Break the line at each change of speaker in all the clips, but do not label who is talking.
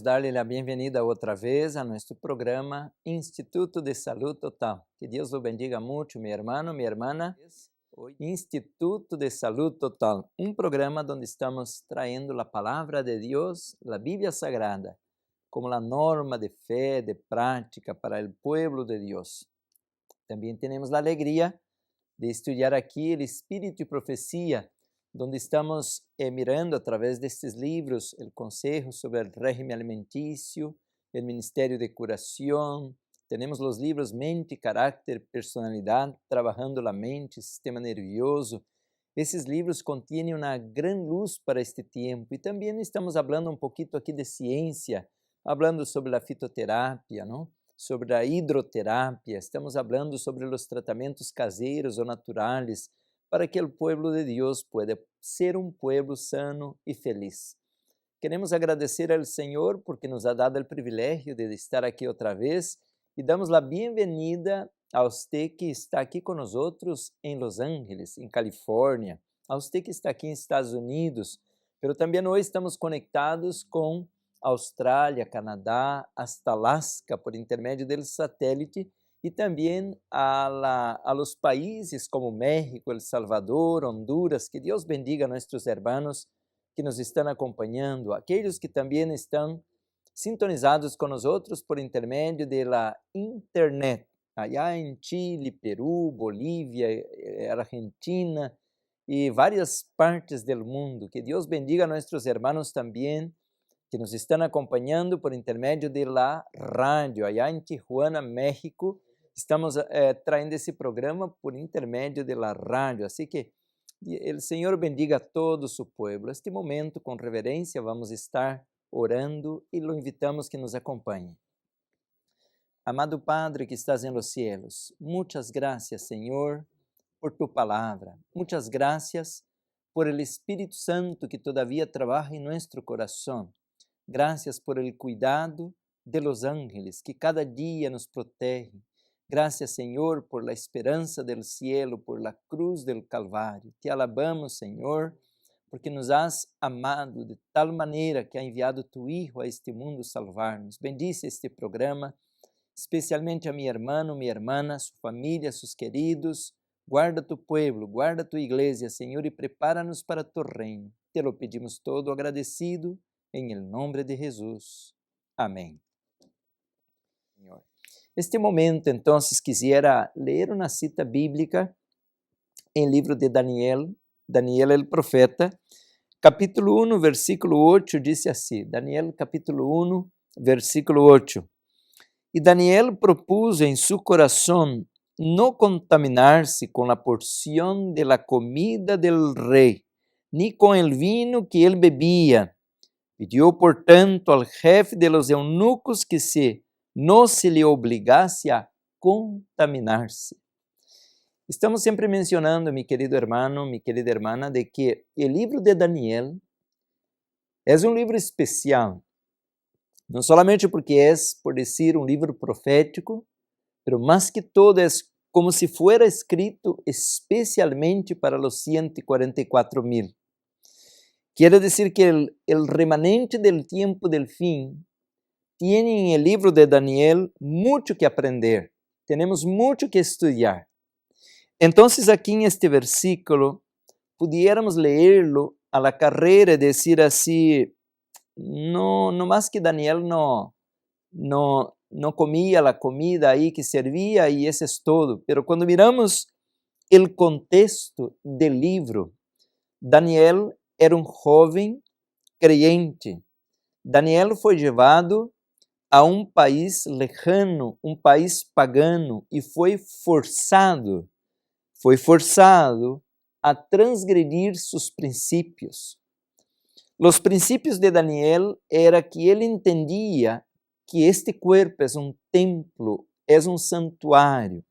darle a bem-vinda outra vez a nosso programa Instituto de Salud Total. Que Deus o bendiga muito, meu irmão, minha irmã. Instituto de Salud Total, programa onde estamos trayendo a palavra de Deus, a Bíblia Sagrada, como a norma de fé, de prática para o povo de Deus. Também temos a alegria de estudar aqui o Espírito e Profecia, onde estamos mirando a través destes livros o Conselho sobre o Régimen Alimentício, o Ministério de Curação. Temos os livros Mente, Caráter, Personalidade, Trabalhando a Mente, Sistema Nervioso. Esses livros contêm uma grande luz para este tempo. E também estamos falando pouquinho aqui de ciência, falando sobre a fitoterapia, não? Sobre a hidroterapia. Estamos falando sobre os tratamentos caseiros ou naturais, para que o povo de Deus pueda ser povo sano e feliz. Queremos agradecer ao Senhor porque nos ha dado o privilégio de estar aqui outra vez e damos a bem-vinda a você que está aqui conosco em Los Angeles, em Califórnia, a você que está aqui em Estados Unidos, mas também hoje estamos conectados com Austrália, Canadá, hasta Alaska, por intermédio do satélite, e também a los países como México, El Salvador, Honduras. Que Deus bendiga nossos irmãos que nos estão acompanhando, aqueles que também estão sintonizados com nós por intermédio da internet, allá em Chile, Peru, Bolívia, Argentina e várias partes do mundo. Que Deus bendiga nossos irmãos também que nos estão acompanhando por intermédio da rádio, allá em Tijuana, México. Estamos traindo esse programa por intermédio da rádio, assim que o Senhor bendiga a todo o seu povo. Este momento, com reverência, vamos estar orando e lo invitamos que nos acompanhe. Amado Padre que estás en los cielos, muchas gracias, Senhor, por tu palavra. Muchas gracias por el Espírito Santo que todavía trabaja en nuestro corazón. Gracias por el cuidado de los ángeles que cada día nos protegen. Gracias, Senhor, por la esperanza del cielo, por la cruz del Calvário. Te alabamos, Senhor, porque nos has amado de tal maneira que ha enviado tu Hijo a este mundo salvar-nos. Bendice este programa, especialmente a mi hermano, mi hermana, su família, sus queridos. Guarda tu pueblo, guarda tu igreja, Senhor, e prepara-nos para tu reino. Te lo pedimos todo agradecido, em el nombre de Jesus. Amém. Senhor. Este momento, então, quisiera ler uma cita bíblica em livro de Daniel, Daniel el profeta, capítulo 1, versículo 8, diz assim, Daniel capítulo 1, versículo 8. E Daniel propuso em su coração não contaminar-se com a porção de la comida del rei, ni com el vino que ele bebia. Pidió, portanto, al jefe de los eunucos que não se lhe obrigasse a contaminar-se. Estamos sempre mencionando, meu querido irmão, minha querida irmã, de que o livro de Daniel é livro especial, não somente porque é, por dizer, livro profético, mas mais que todo é como se fuera escrito especialmente para os 144,000. Quer dizer que o remanente del tempo del fim tem em el livro de Daniel muito que aprender, temos muito que estudar. Então, aqui em este versículo, pudiéramos lerlo a la carrera e dizer assim, não mais que Daniel não comia a comida aí que servia e isso é todo. Pero quando miramos o contexto do livro, Daniel era jovem creyente. Daniel foi levado a país lejano, país pagano, e foi forçado a transgredir seus princípios. Os princípios de Daniel era que ele entendia que este corpo é templo, é santuário.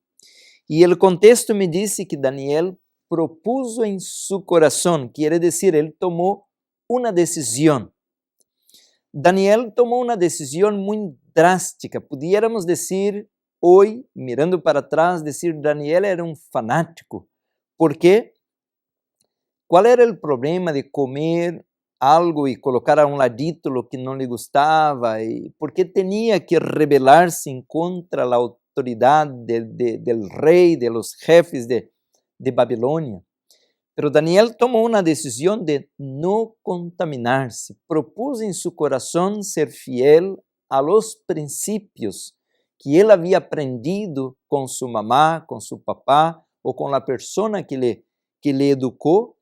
E o contexto me disse que Daniel propuso em seu coração, quer dizer, ele tomou uma decisão. Daniel tomou uma decisão muito drástica, pudiéramos dizer hoje, mirando para trás, dizer Daniel era fanático. Por quê? Qual era o problema de comer algo e colocar a um ladito o que não lhe gostava, e porque tinha que rebelar-se contra a autoridade del rei, de los jefes de Babilônia. Pero Daniel tomou uma decisão de não contaminar-se, propôs em seu coração ser fiel a los princípios que ele havia aprendido com sua mamá, com seu papá, ou com a pessoa que lhe educou.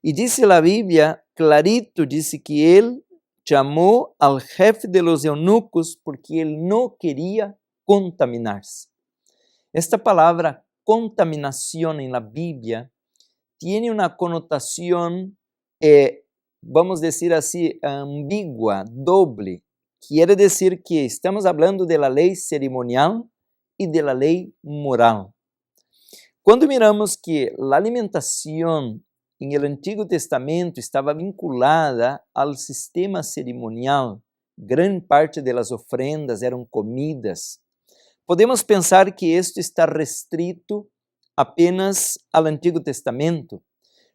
E disse a Bíblia, clarito, disse que ele chamou ao jefe de los eunucos porque ele não queria contaminar-se. Esta palavra contaminação em la Bíblia tiene una connotación, vamos dizer assim, ambigua, doble. Quiere decir que estamos hablando de la ley cerimonial y de la ley moral. Quando miramos que a alimentação em el Antigo Testamento estava vinculada ao sistema cerimonial, grande parte das ofrendas eram comidas, podemos pensar que isto está restrito apenas ao Antigo Testamento,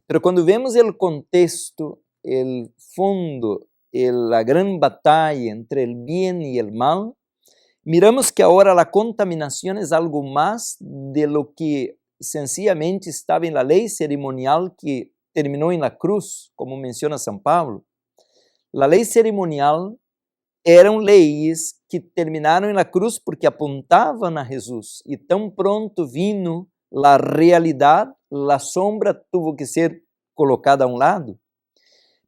mas quando vemos o contexto, o fundo, a grande batalha entre o bem e o mal, miramos que agora a contaminação é algo mais de lo que sencillamente estava em la lei cerimonial que terminou em la cruz, como menciona São Paulo. A lei cerimonial eram leis que terminaram em la cruz porque apontavam a Jesus, e tão pronto vino a realidade, a sombra tuvo que ser colocada a um lado.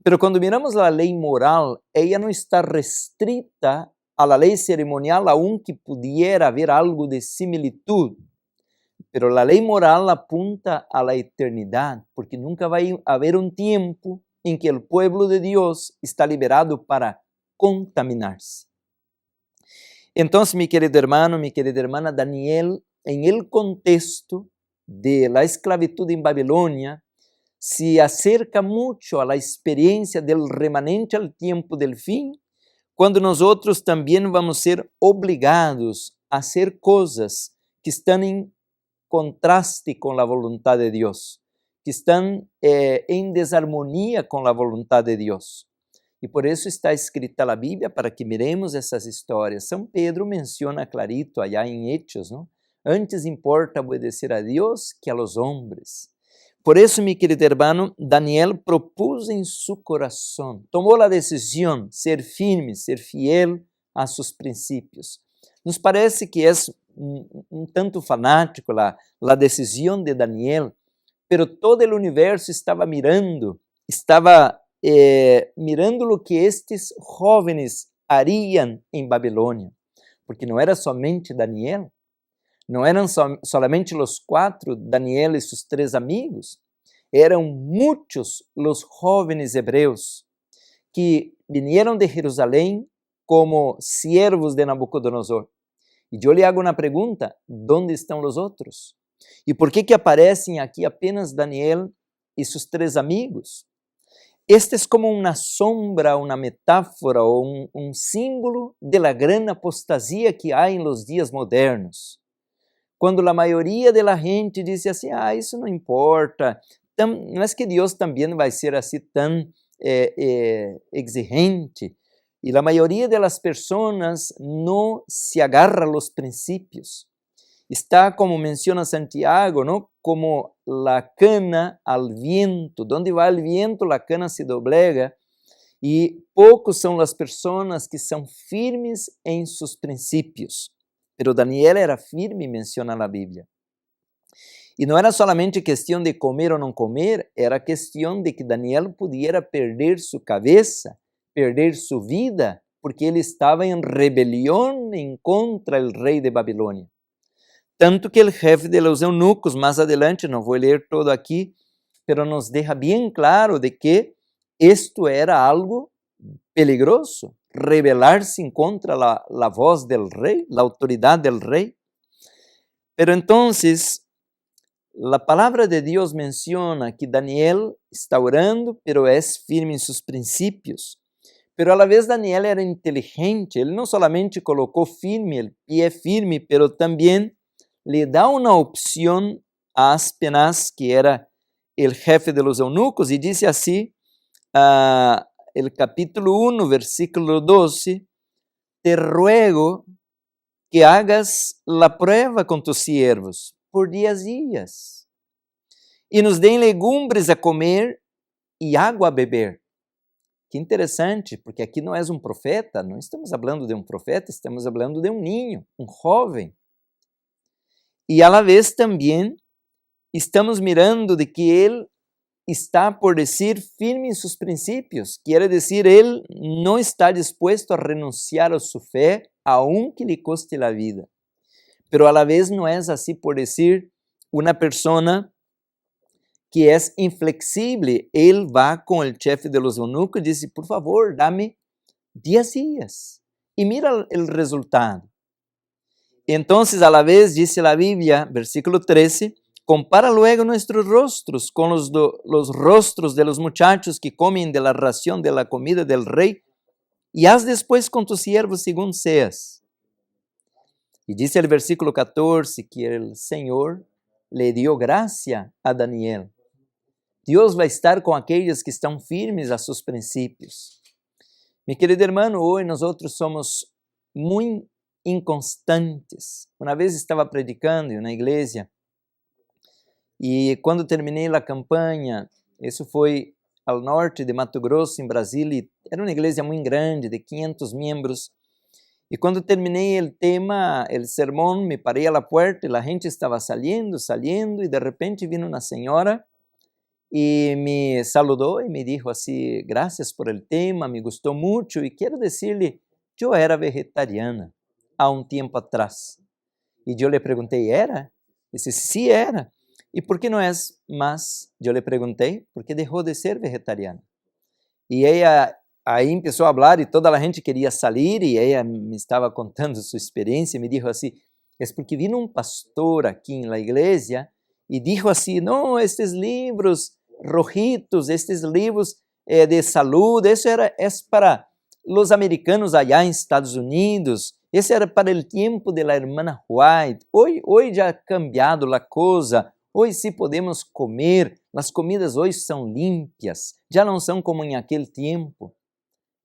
Pero quando miramos a lei moral, ela não está restrita à lei cerimonial, aunque pudiera haver algo de similitud. Pero a lei moral apunta à eternidade, porque nunca vai haver um tempo em que o pueblo de Deus está liberado para contaminar-se. Então, meu querido irmão, minha querida irmã, Daniel, em el contexto de la esclavitud em Babilônia, se acerca muito à experiência del remanente al tiempo del fim, quando nós outros também vamos ser obrigados a hacer coisas que estão em contraste com a vontade de Deus, que estão em desarmonia com a vontade de Deus. E por isso está escrita a Bíblia, para que miremos essas histórias. São Pedro menciona clarito allá em Hechos, não? Antes importa obedecer a Deus que a los hombres. Por isso, meu querido irmão, Daniel propôs em seu coração, tomou a decisão de ser firme, ser fiel a seus princípios. Nos parece que é um tanto fanático a decisão de Daniel, pero todo o universo estava mirando o que estes jovens hariam em Babilônia, porque não era somente Daniel, não eram somente os 4, Daniel e seus 3 amigos, eram muitos os jovens hebreus que vinieron de Jerusalém como siervos de Nabucodonosor. E eu lhe hago uma pergunta, ¿dónde estão os outros? E por que aparecem aqui apenas Daniel e seus 3 amigos? Este é como uma sombra, uma metáfora ou um símbolo da grande apostasia que há em los dias modernos. Quando a maioria da gente diz assim, isso não importa, não é que Deus também vai ser assim tão exigente. E a maioria das pessoas não se agarra aos princípios. Está, como menciona Santiago, ¿no? Como a cana al viento. Donde vai o viento, a cana se doblega. E poucos são as pessoas que são firmes em seus princípios. Pero Daniel era firme, menciona a Bíblia. E não era solamente questão de comer ou não comer, era questão de que Daniel pudiera perder sua cabeça, perder sua vida, porque ele estava em rebelião em contra o rei de Babilônia. Tanto que o jefe de los eunucos, mais adelante, não vou ler todo aqui, pero nos deixa bem claro de que isto era algo peligroso, rebelar-se contra a voz del rei, a autoridade del rei. Pero entonces, a palavra de Deus menciona que Daniel está orando, pero é firme em seus princípios. Pero a la vez Daniel era inteligente, ele não solamente colocou firme, o pé firme, pero também le dá uma opção a Aspenaz, que era o jefe de los eunucos, e disse assim, el capítulo 1, versículo 12, te ruego que hagas la prueba con tus siervos por 10 días e nos deem legumbres a comer e água a beber. Que interessante, porque aqui não és um profeta, não estamos falando de um profeta, estamos falando de um ninho, um jovem. E a la vez também estamos mirando de que ele está por decir firme em seus princípios, quiere decir, ele não está dispuesto a renunciar a sua fé, aunque lhe custe a vida. Pero a la vez não é assim por decir uma pessoa que é inflexible. Ele vai com o chefe de los eunucos e diz, por favor, dame 10 dias. E mira o resultado. Então, a la vez, diz a Bíblia, versículo 13, compara luego nuestros rostros con los rostros de los muchachos que comen de la ración de la comida del rey y haz después con tus siervos según seas. Y dice el versículo 14 que el Señor le dio gracia a Daniel. Deus vai estar com aqueles que estão firmes a seus princípios. Mi querido hermano, hoje nós somos muito inconstantes. Uma vez estava predicando na igreja e quando terminei a campanha, isso foi ao norte de Mato Grosso, em Brasília, era uma igreja muito grande, de 500 membros. E quando terminei o tema, o sermão, me parei à porta e a gente estava saindo, e de repente vino uma senhora e me saludou e me disse assim, graças por el tema, me gostou muito e quero dizer-lhe, eu era vegetariana há um tempo atrás. E eu lhe perguntei, ¿era? Disse, sim, era. E por que não é mais? Eu lhe perguntei, porque deixou de ser vegetariana. E ela aí começou a falar e toda a gente queria sair e ela me estava contando sua experiência e me disse assim, é porque vino um pastor aqui na igreja e disse assim, não, estes livros rojitos, estes livros de saúde, isso é para os americanos allá em Estados Unidos, esse era para o tempo da irmã White, hoje já ha cambiado a coisa, hoje sim podemos comer, as comidas hoje são limpas, já não são como em aquele tempo.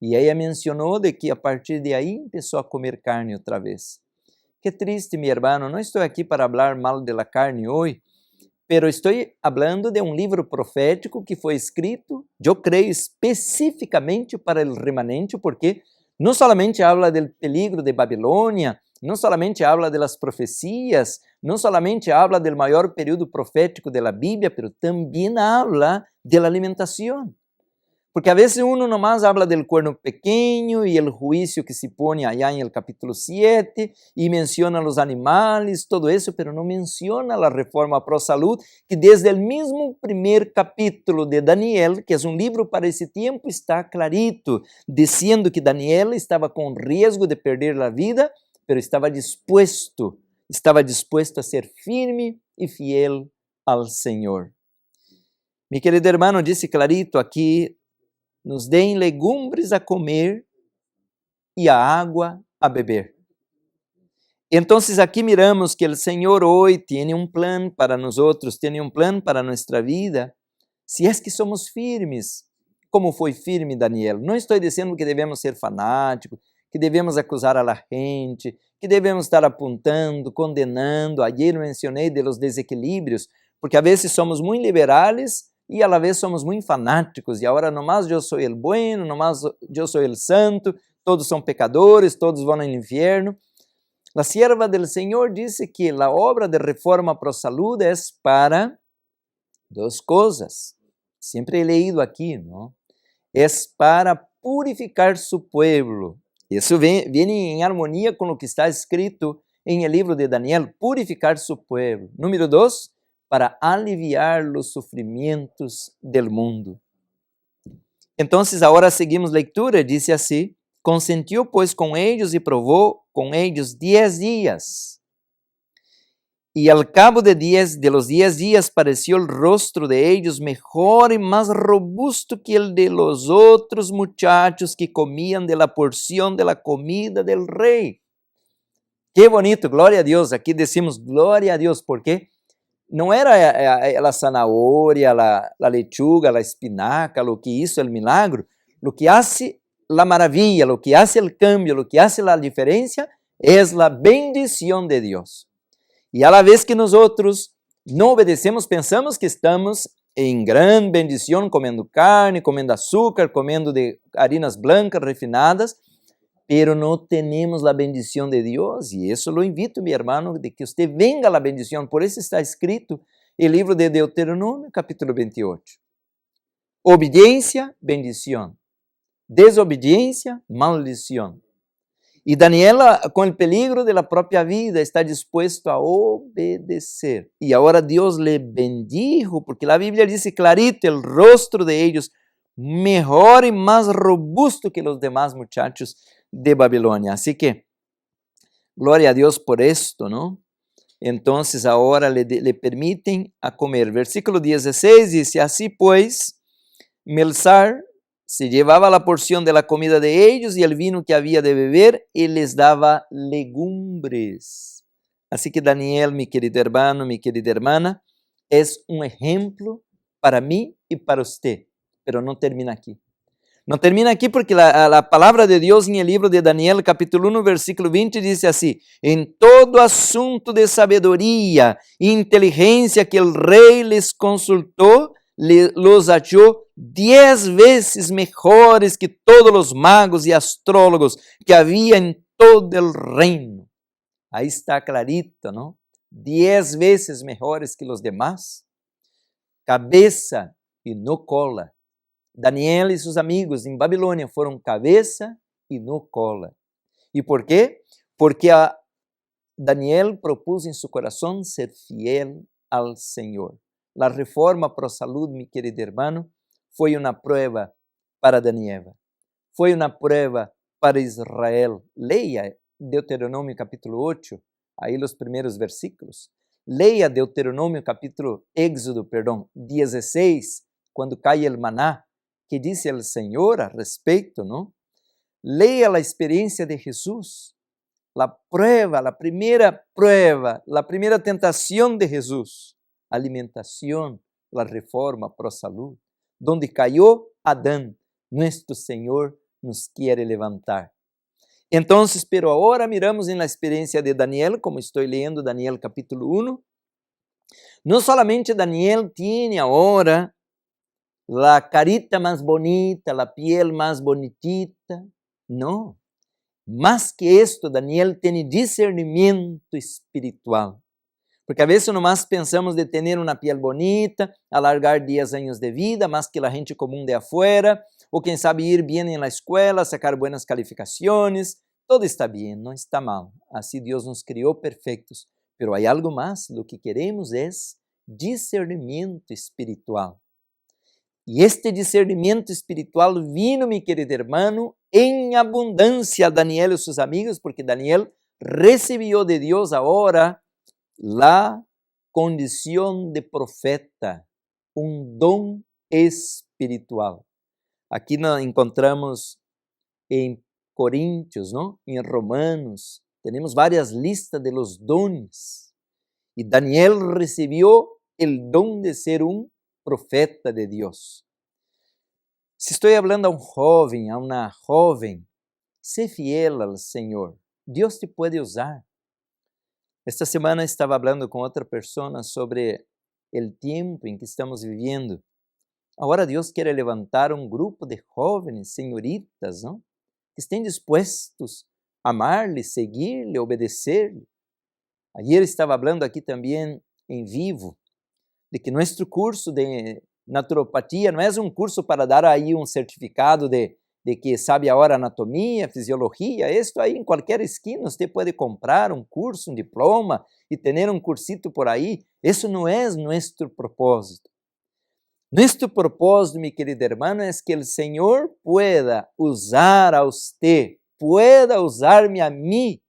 E ela mencionou de que a partir de aí começou a comer carne outra vez. Que triste, meu irmão, não estou aqui para falar mal da carne hoje, pero estou falando de um livro profético que foi escrito, eu creio, especificamente para o remanente, porque não somente habla do peligro de Babilônia, não somente habla de las profecias, não somente habla do maior período profético da Bíblia, pero também habla de la alimentação. Porque a vezes uno nomás habla del cuerno pequeño y el juicio que se pone allá en el capítulo 7 y menciona los animales, todo eso, pero no menciona la reforma pro salud, que desde el mismo primer capítulo de Daniel, que es un libro para ese tiempo, está clarito, diciendo que Daniel estaba con riesgo de perder la vida, pero estaba dispuesto a ser firme y fiel al Señor. Mi querido hermano, dice clarito aqui, nos deem legumbres a comer e a água a beber. Então, aqui miramos que o Senhor hoje tem um plano para nós outros, tem um plano para nossa vida, se é que somos firmes, como foi firme Daniel. Não estou dizendo que devemos ser fanáticos, que devemos acusar a gente, que devemos estar apontando, condenando. Ayer mencionei de los desequilíbrios, porque a vezes somos muito liberais, e a la vez somos muito fanáticos, e agora nomás eu sou el bueno, nomás eu sou el santo, todos são pecadores, todos vão ao inferno. A sierva del Senhor disse que a obra de reforma pro salud é para duas coisas. Sempre he leído aqui, não? É para purificar su pueblo. Isso vem em harmonia com o que está escrito em el livro de Daniel, purificar su pueblo. Número 2, para aliviar os sofrimentos del mundo. Então, agora seguimos leitura, diz assim, consentiu, pois, com eles e provou com eles 10 dias. E al cabo de los 10 dias pareció el rostro de ellos mejor y más robusto que el de los otros muchachos que comían de la porción de la comida del rey. Qué bonito, glória a Deus. Aqui decimos glória a Deus, porque não era a zanahoria, a lechuga, a espinaca, o que hizo el milagro. Lo que hace la maravilla, lo que hace el cambio, lo que hace la diferencia es la bendición de Dios. Y a la vez que nosotros no obedecemos, pensamos que estamos en gran bendición comiendo carne, comiendo azúcar, comiendo de harinas blancas refinadas, pero no tenemos la bendición de Dios. Y eso lo invito, mi hermano, de que usted venga a la bendición. Por eso está escrito el libro de Deuteronomio, capítulo 28. Obediencia, bendición. Desobediencia, maldición. Y Daniel, con el peligro de la propia vida, está dispuesto a obedecer. Y ahora Dios le bendijo, porque la Biblia dice clarito, el rostro de ellos mejor y más robusto que los demás muchachos de Babilonia. Así que, gloria a Dios por esto, ¿no? Entonces ahora le permiten a comer. Versículo 16 dice, así pues, Melzar se llevaba la porción de la comida de ellos y el vino que había de beber y les daba legumbres. Así que Daniel, mi querido hermano, mi querida hermana, es un ejemplo para mí y para usted, pero no termina aquí. No termina aquí porque la palabra de Dios en el libro de Daniel, capítulo 1, versículo 20, dice así, en todo asunto de sabiduría e inteligencia que el rey les consultó, los halló 10 veces mejores que todos los magos y astrólogos que había en todo el reino. Ahí está clarito, ¿no? 10 veces mejores que los demás. Cabeza y no cola. Daniel y sus amigos en Babilonia fueron cabeza y no cola. ¿Y por qué? Porque Daniel propuso en su corazón ser fiel al Señor. La reforma pro salud, mi querido hermano, fue una prueba para Daniel. Fue una prueba para Israel. Leia Deuteronomio capítulo 8, ahí los primeros versículos. Leia Deuteronomio Éxodo 16, cuando cae el maná, que dice el Señor al respecto, ¿no? Leia la experiencia de Jesús, la prueba, la primera tentación de Jesús. Alimentación, la reforma pro salud, donde cayó Adán, nuestro Señor nos quiere levantar. Entonces, pero ahora miramos en la experiencia de Daniel, como estoy leyendo Daniel capítulo 1, no solamente Daniel tiene ahora la carita más bonita, la piel más bonitita, no. Más que esto, Daniel tiene discernimiento espiritual. Porque a veces nomás pensamos de tener una piel bonita, alargar 10 años de vida, más que la gente común de afuera, o quien sabe ir bien en la escuela, sacar buenas calificaciones. Todo está bien, no está mal. Así Dios nos crió perfectos. Pero hay algo más, lo que queremos es discernimiento espiritual. Y este discernimiento espiritual vino, mi querido hermano, en abundancia a Daniel y sus amigos, porque Daniel recibió de Dios ahora la condición de profeta, un don espiritual. Aquí nos encontramos en Corintios, ¿no? En Romanos, tenemos varias listas de los dones. Y Daniel recibió el don de ser un profeta de Dios. Si estoy hablando a un joven, a una joven, sé fiel al Señor. Dios te puede usar. Esta semana estaba hablando con otra persona sobre el tiempo en que estamos viviendo. Ahora Dios quiere levantar un grupo de jóvenes, señoritas, ¿no? Que estén dispuestos a amarle, seguirle, obedecerle. Ayer estaba hablando aquí también en vivo de que nuestro curso de naturopatía no es un curso para dar ahí un certificado de que sabe ahora anatomía, fisiología. Esto ahí en cualquier esquina usted puede comprar un curso, un diploma y tener un cursito por ahí. Eso no es nuestro propósito. Nuestro propósito, mi querido hermano, es que el Señor pueda usar a usted, pueda usarme a mí,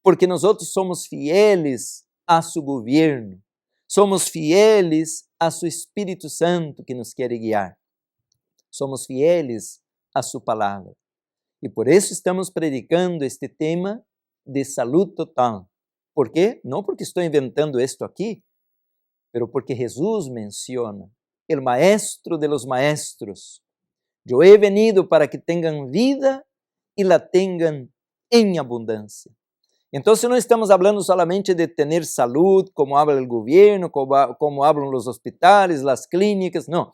porque nosotros somos fieles a su gobierno, somos fieles a su Espíritu Santo que nos quiere guiar, somos fieles a su palabra. Y por eso estamos predicando este tema de salud total. ¿Por qué? No porque estoy inventando esto aquí, pero porque Jesús menciona, el maestro de los maestros Eu he venido para que tenham vida e la tenham em abundância. Então, não estamos falando solamente de ter saúde, como habla o governo, como hablam os hospitais, as clínicas, não.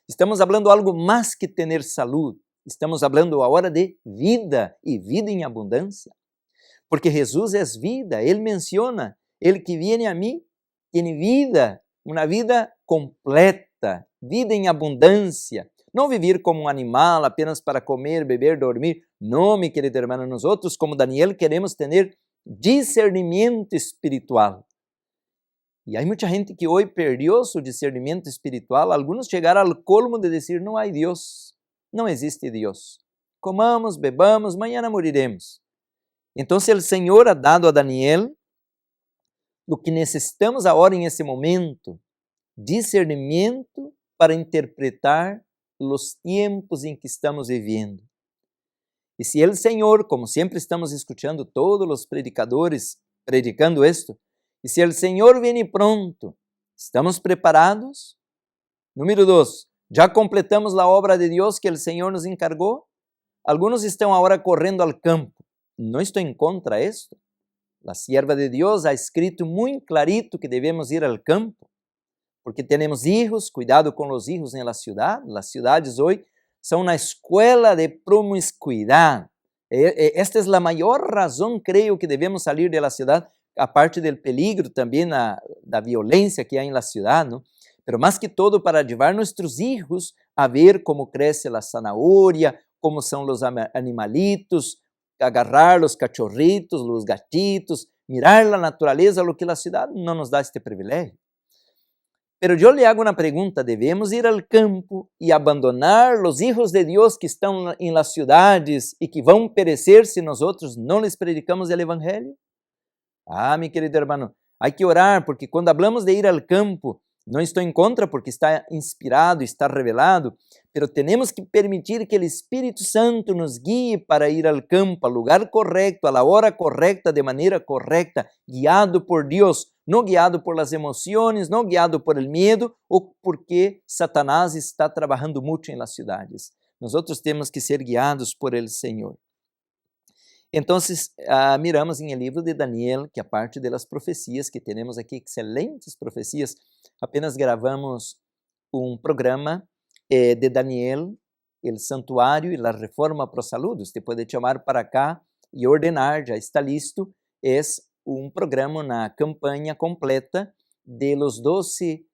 Estamos falando algo mais que ter saúde. Estamos falando agora de vida e vida em abundância. Porque Jesus é vida, Ele menciona, Ele que vem a mim, tem vida, uma vida completa, vida em abundância. Não viver como um animal apenas para comer, beber, dormir. Não, meu querido irmão, nós outros, como Daniel, queremos ter discernimento espiritual. E há muita gente que hoje perdeu seu discernimento espiritual. Alguns chegaram ao colmo de dizer, não há Deus, não existe Deus. Comamos, bebamos, amanhã moriremos. Então, o Senhor ha dado a Daniel o que necessitamos agora, em esse momento, discernimento para interpretar os tempos em que estamos vivendo. E se o Senhor, como sempre estamos escutando todos os predicadores predicando isto, e se o Senhor vem pronto, estamos preparados? Número 2, já completamos a obra de Deus que o Senhor nos encargou? Alguns estão agora correndo ao campo. Não estou em contra disto. A sierva de Deus ha escrito muito clarito que devemos ir ao campo, porque temos hijos, cuidado com os hijos na cidade. As cidades hoje são uma escola de promiscuidade. Esta é a maior razão, creio, que devemos sair da cidade, a parte do peligro também da violência que há na cidade, não? Pero mais que todo para levar nossos hijos a ver como cresce a zanahoria, como são os animalitos, agarrar os cachorritos, os gatitos, mirar a natureza, o que a cidade não nos dá este privilégio. Pero eu lhe hago uma pergunta, devemos ir ao campo e abandonar os hijos de Deus que estão em las cidades e que vão perecer se nós outros não lhes predicamos o evangelho? Ah, meu querido irmão, há que orar, porque quando hablamos de ir ao campo, não estou em contra porque está inspirado, está revelado, pero temos que permitir que o Espírito Santo nos guie para ir ao campo, ao lugar correto, à hora correta, de maneira correta, guiado por Deus, não guiado por las emoções, não guiado por el medo ou porque Satanás está trabalhando muito em las cidades. Nós temos que ser guiados por el Senhor. Então, miramos em el livro de Daniel, que a parte das profecias, que temos aqui excelentes profecias, apenas gravamos um programa de Daniel, o santuário e a reforma para a saúde. Você pode chamar para cá e ordenar, já está listo. É um programa na campanha completa de los 12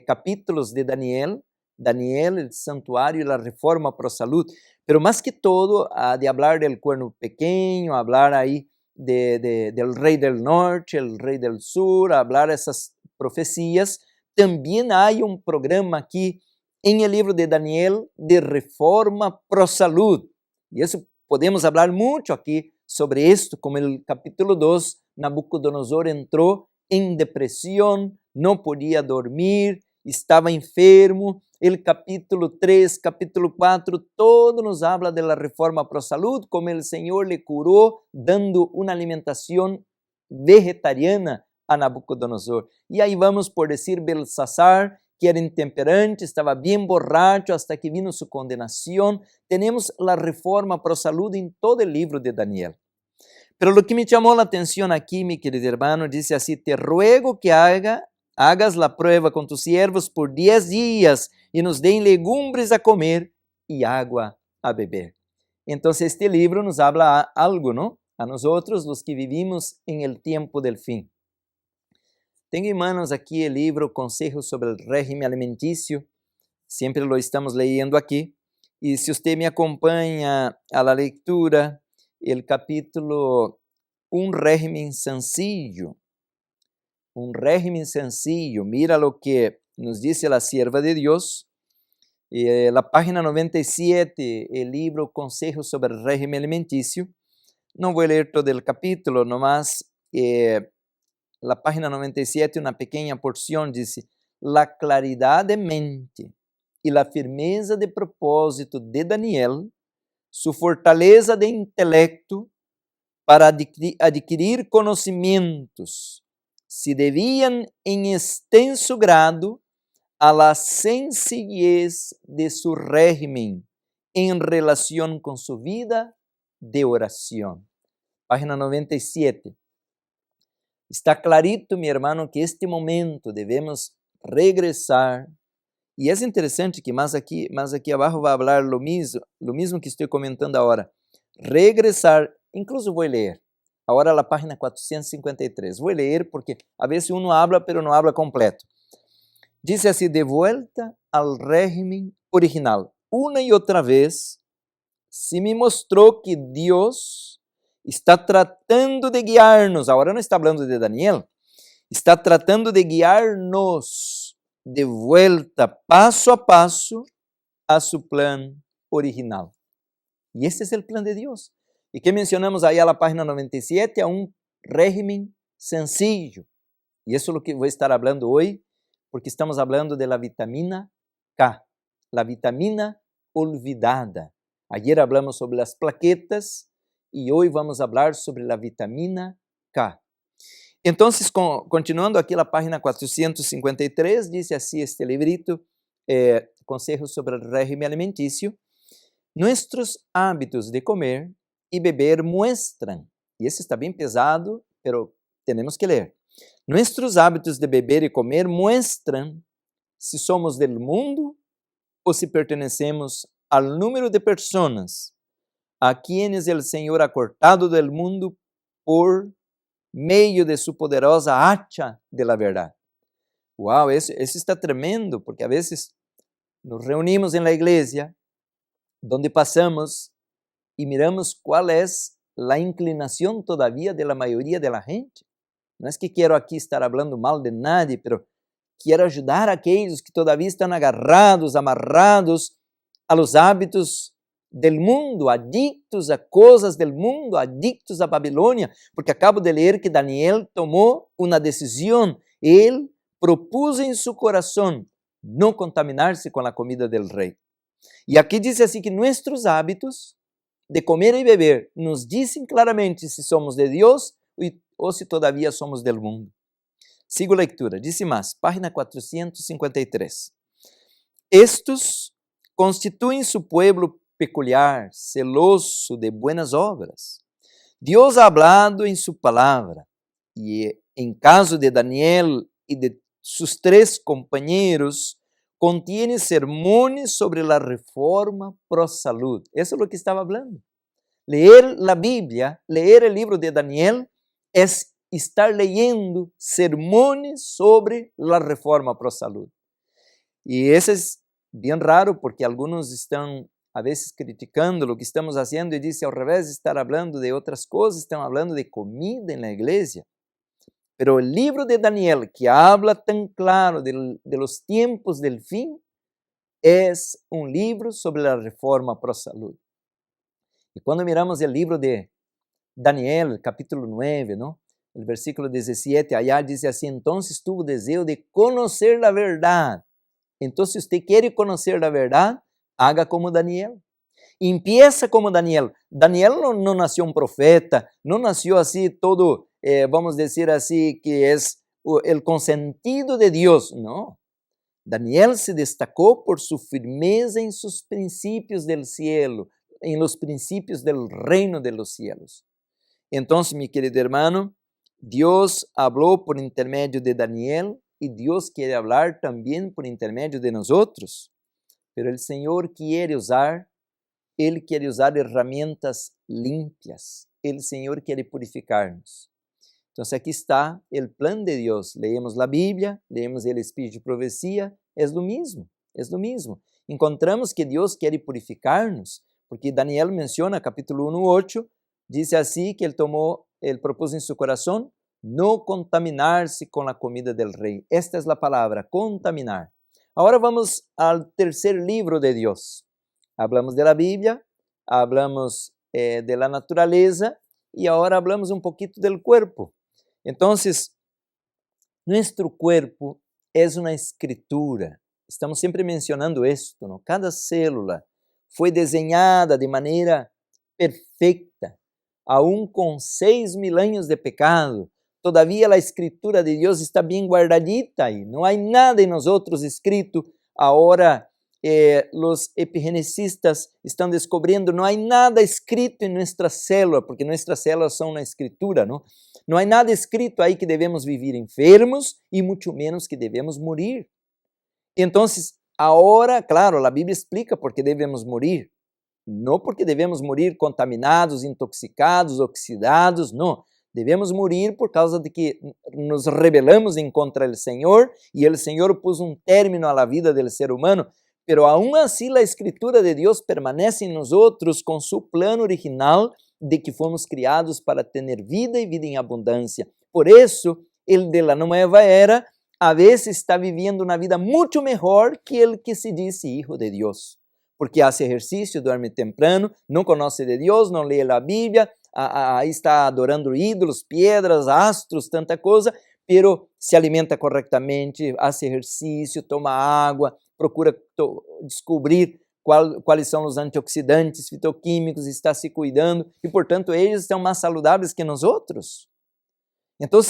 capítulos de Daniel, o santuário e a reforma para a saúde. Pero mais que todo, de hablar del cuerno pequeño, hablar aí del rei del norte, el rei del sur, hablar essas profecias, também há um programa aqui em el livro de Daniel de reforma pro saúde. E isso podemos falar muito aqui sobre isto, como no capítulo 2, Nabucodonosor entrou em depressão, não podia dormir, estava enfermo. El capítulo 3, capítulo 4, todo nos habla de la reforma pro saúde, como el Senhor le curou, dando uma alimentação vegetariana a Nabucodonosor. E aí vamos por dizer Belsasar, que era intemperante, estava bem borracho, hasta que vino sua condenação. Temos a reforma pro saúde em todo o livro de Daniel. Pero o que me chamou a atenção aqui, meu querido irmão, disse assim, te ruego que hagas la prueba con tus siervos por 10 dias e nos deem legumbres a comer e água a beber. Então, este livro nos habla algo, não? A nós outros, os que vivimos em el tiempo del fim. Tenho em manos aqui o livro Consejos sobre el régimen alimenticio. Sempre lo estamos leyendo aqui. E se você me acompanha a la lectura, el capítulo Un régimen sencillo. Un régimen sencillo. Mira lo que nos dice la sierva de Dios. La página 97, el libro Consejos sobre el régimen alimenticio. No voy a leer todo el capítulo, nomás la página 97, una pequeña porción, dice: la claridad de mente y la firmeza de propósito de Daniel, su fortaleza de intelecto para adquirir conocimientos, se devían en extenso grado a la sencillez de su régimen en relación con su vida de oración. Página 97. Está clarito, mi hermano, que este momento devemos regresar. E é interessante que mais aqui abaixo vai falar lo mesmo que estou comentando agora. Regressar, incluso vou ler. Agora a página 453. Vou ler porque a vezes uno habla, pero não habla completo. Diz assim: de vuelta al régimen original. Una e outra vez se me mostrou que Deus está tratando de guiar-nos. Agora não está falando de Daniel. Está tratando de guiar-nos de vuelta, passo a passo, a su plan original. E esse é o plan de Deus. E que mencionamos aí na página 97, é um régimen sencillo. E isso é o que vou estar falando hoje, porque estamos falando da vitamina K, a vitamina olvidada. Ayer hablamos sobre as plaquetas e hoje vamos falar sobre a vitamina K. Então, continuando aqui na página 453, diz assim este librito, Conselhos sobre o Régimen Alimentício: Nuestros hábitos de comer e beber muestran, e esse está bem pesado, pero temos que ler. Nuestros hábitos de beber e comer muestran se somos del mundo ou se pertenecemos al número de personas a quienes el Señor ha cortado del mundo por meio de sua poderosa hacha de la verdade. Uau, esse está tremendo, porque a vezes nos reunimos na igreja, onde passamos e miramos qual é a inclinação todavia de la maioria de la gente. Não é que quero aqui estar falando mal de nadie, pero quero ajudar aqueles que todavia estão agarrados, amarrados a los hábitos del mundo, adictos a coisas del mundo, adictos a Babilônia, porque acabo de ler que Daniel tomou uma decisão. Ele propôs em seu coração não contaminar-se com a comida del rei. E aqui diz assim que nossos hábitos de comer e beber nos dizem claramente se somos de Deus ou se todavia somos del mundo. Sigo a leitura. Disse mais, página 453. Estos constituem su pueblo peculiar, celoso de buenas obras. Deus ha hablado em sua palavra, e em caso de Daniel e de seus 3 companheiros, contiene sermões sobre a reforma pro salud. Isso é o que estava falando. Leer a Bíblia, leer o livro de Daniel, é estar leyendo sermões sobre a reforma pro salud. E isso é bem raro, porque alguns estão a vezes criticando o que estamos fazendo e dizem, ao revés de estar falando de outras coisas, estão falando de comida na igreja. Pero o livro de Daniel, que habla tão claro de los tiempos del fim, é um livro sobre a reforma pro salud. E quando miramos o livro de Daniel, capítulo 9, ¿no? El versículo 17, allá diz assim: entonces tuvo deseo de conocer a verdade. Então, se você quer conhecer a verdade, haga como Daniel. Empieza como Daniel. Daniel não nasceu um profeta, não nasceu assim todo, vamos dizer assim, que é o consentido de Deus. Não. Daniel se destacou por sua firmeza em seus princípios del cielo, em los princípios del reino de los cielos. Então, meu querido hermano, Deus falou por intermédio de Daniel e Deus quer falar também por intermédio de nós outros. Pero o Senhor quer usar, Ele quer usar ferramentas limpias. O Senhor quer purificar-nos. Então, aqui está o plano de Deus. Leemos a Bíblia, leemos o Espírito de Profecia, é o mesmo, é o mesmo. Encontramos que Deus quer purificar-nos, porque Daniel menciona, capítulo 1:8, diz assim que ele propôs em seu coração não contaminar-se com a comida del rei. Esta é a palavra, contaminar. Agora vamos ao terceiro livro de Deus. Hablamos da Bíblia, hablamos da natureza e agora hablamos um pouquinho do corpo. Então, nosso corpo é uma escritura. Estamos sempre mencionando isto, ¿no? Cada célula foi desenhada de maneira perfeita, aún com 6.000 anos de pecado. Todavia a escritura de Deus está bem guardadita aí. Não há nada em nós outros escrito agora los epigenecistas estão descobrindo, não há nada escrito em nossa célula, porque nossas células são uma escritura, não? Não há nada escrito aí que devemos viver enfermos e muito menos que devemos morir. Então, agora, claro, a Bíblia explica por que devemos morir. Não porque devemos morir contaminados, intoxicados, oxidados, não. Devemos morir por causa de que nos rebelamos em contra do Senhor e o Senhor pôs um término à vida do ser humano. Pero aún así la escritura de Dios permanece en nosotros con su plan original de que fomos criados para tener vida y vida en abundancia. Por eso, el de la nueva era a veces está viviendo una vida mucho mejor que el que se dice hijo de Dios. Porque hace ejercicio, duerme temprano, no conoce de Dios, no lee la Biblia, ahí está adorando ídolos, piedras, astros, tanta cosa, pero se alimenta correctamente, hace ejercicio, toma água, procura descobrir quais são os antioxidantes, fitoquímicos, está se cuidando e, portanto, eles estão mais saudáveis que nós outros. Então,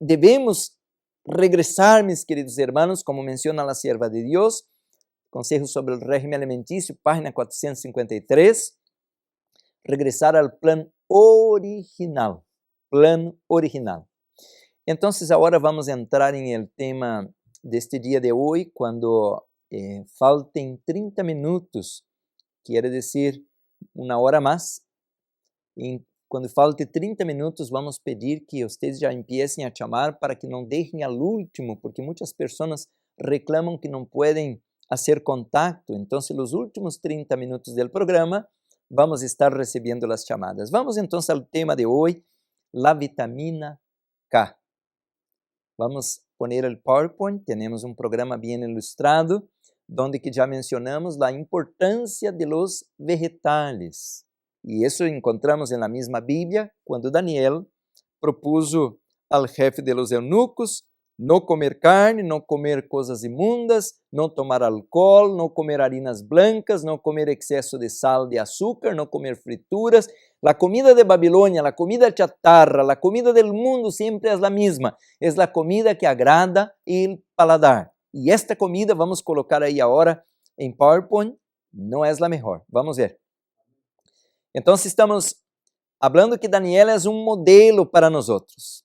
devemos regressar, meus queridos irmãos, como menciona a sierva de Deus, Conselho sobre o Régimen Alimentício, página 453, regressar ao plano original. Plano original. Então, agora vamos entrar em el tema deste dia de hoje, quando faltem 30 minutos, quer dizer, uma hora mais. Quando falte 30 minutos, vamos pedir que vocês já empiecem a chamar para que não deixem ao último, porque muitas pessoas reclamam que não podem fazer contato. Então, nos últimos 30 minutos do programa, vamos estar recebendo as chamadas. Vamos então ao tema de hoje, a vitamina K. Vamos poner o PowerPoint, temos um programa bem ilustrado, onde que já mencionamos a importância de los vegetales. E isso encontramos na mesma Bíblia, quando Daniel propuso ao jefe de los eunucos não comer carne, não comer coisas imundas, não tomar álcool, não comer harinas blancas, não comer excesso de sal, de açúcar, não comer frituras. A comida de Babilônia, a comida chatarra, a comida do mundo sempre é a mesma. É a comida que agrada o paladar. E esta comida, vamos colocar aí agora em PowerPoint, não é a melhor. Vamos ver. Então, estamos falando que Daniel é um modelo para nós outros.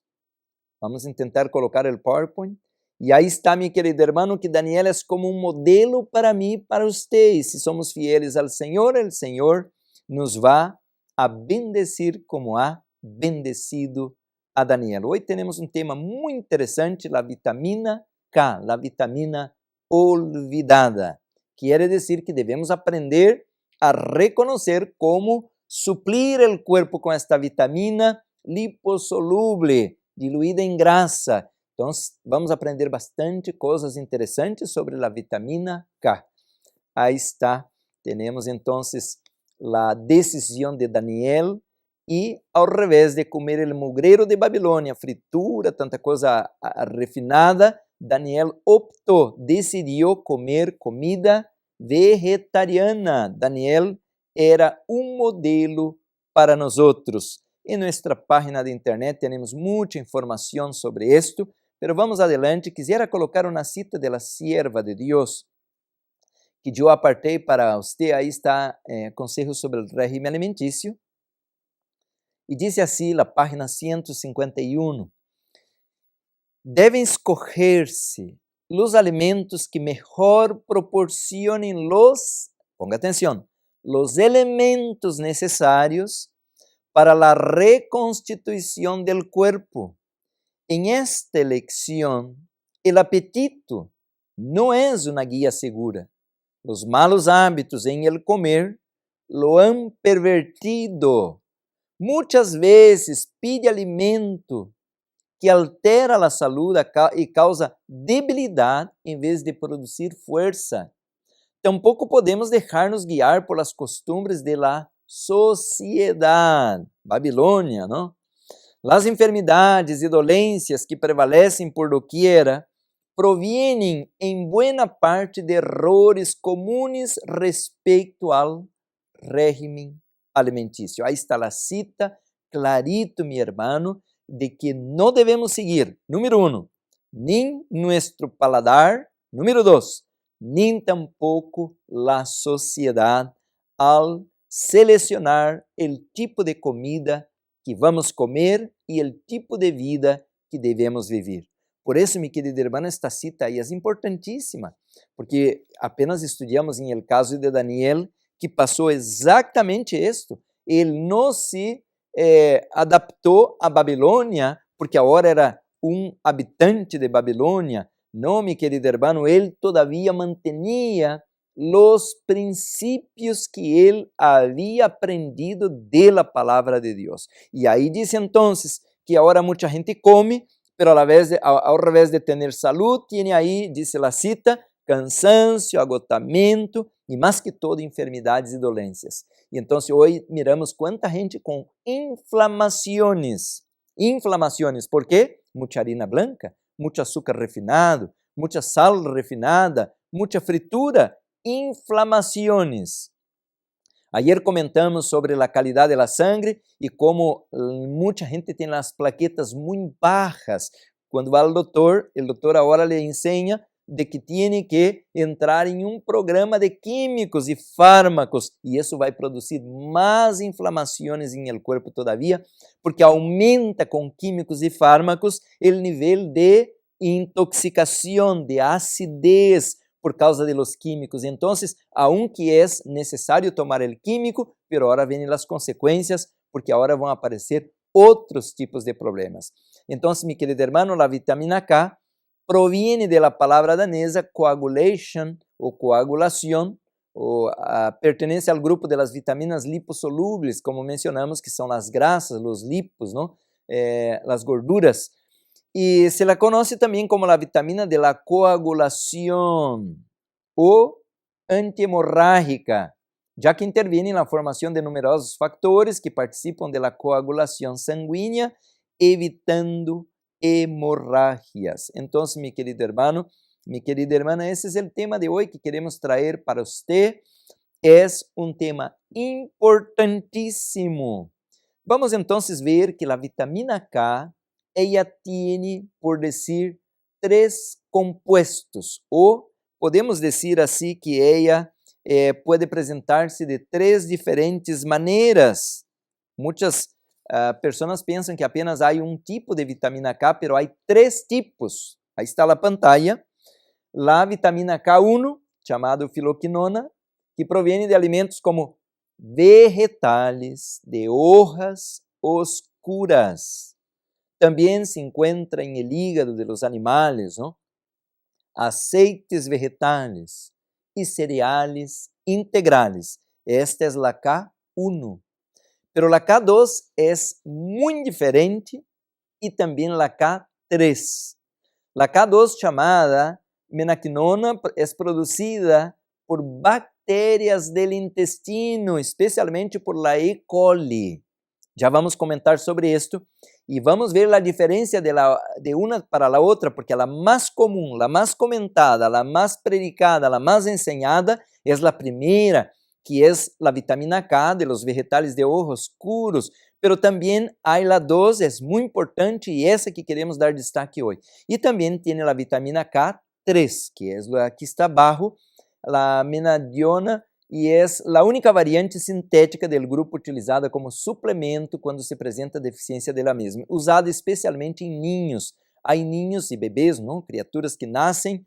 Vamos tentar colocar o PowerPoint. E aí está, meu querido irmão, que Daniel é como um modelo para mim e para vocês. Se somos fieles ao Senhor, o Senhor nos vai a bendecir como ha bendecido a Daniel. Hoje temos um tema muito interessante, a vitamina K, a vitamina olvidada. Quer dizer que devemos aprender a reconhecer como suplir o corpo com esta vitamina liposoluble, diluída em grasa. Então, vamos aprender bastante coisas interessantes sobre a vitamina K. Aí está, temos então a decisão de Daniel e, ao revés de comer o mugreiro de Babilônia, fritura, tanta coisa refinada, Daniel optou, decidiu comer comida vegetariana. Daniel era um modelo para nós outros. Em nossa página de internet temos muita informação sobre isto, mas vamos adelante. Quisiera colocar uma cita de la sierva de Deus que eu apartei para você. Aí está Conselho sobre o Régimen Alimentício. E diz assim, a página 151. Devem escolher-se os alimentos que melhor proporcionem ponga atenção, os elementos necessários para a reconstituição do corpo. Em esta eleição, o apetito não é uma guia segura. Os malos hábitos em el comer lo han pervertido. Muitas vezes pide alimento que altera a saúde e causa debilidade em vez de produzir força. Tampouco podemos deixar-nos guiar por las costumbres de la sociedade. Babilônia, não? As enfermidades e dolências que prevalecem por doquiera provêm em buena parte de errores comuns respeito ao régimen alimentício. Aí está a cita, clarito, meu irmão, de que não devemos seguir, número 1, nem nosso paladar, número 2, nem tampouco a sociedade ao selecionar o tipo de comida que vamos comer e o tipo de vida que devemos viver. Por isso, minha querida irmã, esta cita aí é importantíssima, porque apenas estudamos em el caso de Daniel, que passou exatamente isto. Ele não se adaptou à Babilônia, porque agora era um habitante de Babilônia. Não, meu querido irmão, ele todavia mantinha os princípios que ele havia aprendido da palavra de Deus. E aí diz então que agora muita gente come, pero ao revés de ter saúde, tem aí, diz a cita, cansancio, agotamento e mais que todo enfermidades e dolências. E então hoje miramos quanta gente com inflamações. Inflamações, por quê? Muita harina branca, muito açúcar refinado, muita sal refinada, muita fritura, inflamações. Ayer comentamos sobre a qualidade da sangre e como muita gente tem as plaquetas muito baixas. Quando vai ao doutor, o doutor agora lhe ensina de que tem que entrar em um programa de químicos e fármacos, e isso vai produzir mais inflamações em el corpo todavia, porque aumenta com químicos e fármacos o nível de intoxicação, de acidez, por causa de los químicos. Então, aunque é necessário tomar o químico, pero agora vêm as consequências, porque agora vão aparecer outros tipos de problemas. Então, meu querido irmão, a vitamina K proviene de la palavra danesa coagulation ou coagulação, pertence ao grupo das vitaminas lipossolúveis, como mencionamos, que são as graxas, os lipos, não? As gorduras. E se la conoce também como a vitamina de la coagulação ou antihemorrágica, já que interviene na formação de numerosos factores que participam da coagulação sanguínea, evitando hemorragias. Então, meu querido irmão, minha querida irmã, esse é o tema de hoje que queremos trazer para você. É um tema importantíssimo. Vamos então ver que a vitamina K ella tiene, por decir, 3 compuestos, ou podemos dizer assim que ella pode apresentar-se de 3 diferentes maneiras. Muitas pessoas pensam que apenas há um tipo de vitamina K, pero há 3 tipos. Aí está a pantalla. A vitamina K1, chamado filoquinona, que provém de alimentos como vegetales de hojas oscuras. Também se encontra em el hígado de los animales, ¿no? Aceites vegetales e cereales integrales. Esta é a K1. Pero a K2 é muito diferente e também a K3. A K2, chamada menaquinona, é produzida por bactérias do intestino, especialmente por la E. coli. Já vamos comentar sobre isto e vamos ver a diferença de uma para a outra, porque a mais comum, a mais comentada, a mais predicada, a mais ensinada é a primeira, que é a vitamina K de los vegetales de ojos oscuros, pero também há a 2, é muito importante e essa que queremos dar destaque hoje. E também tem a vitamina K3, que é a que está abaixo, a menadiona, e é a única variante sintética do grupo utilizada como suplemento quando se apresenta deficiência dela mesma, usada especialmente em ninhos. Há ninhos e bebês, não? Criaturas que nascem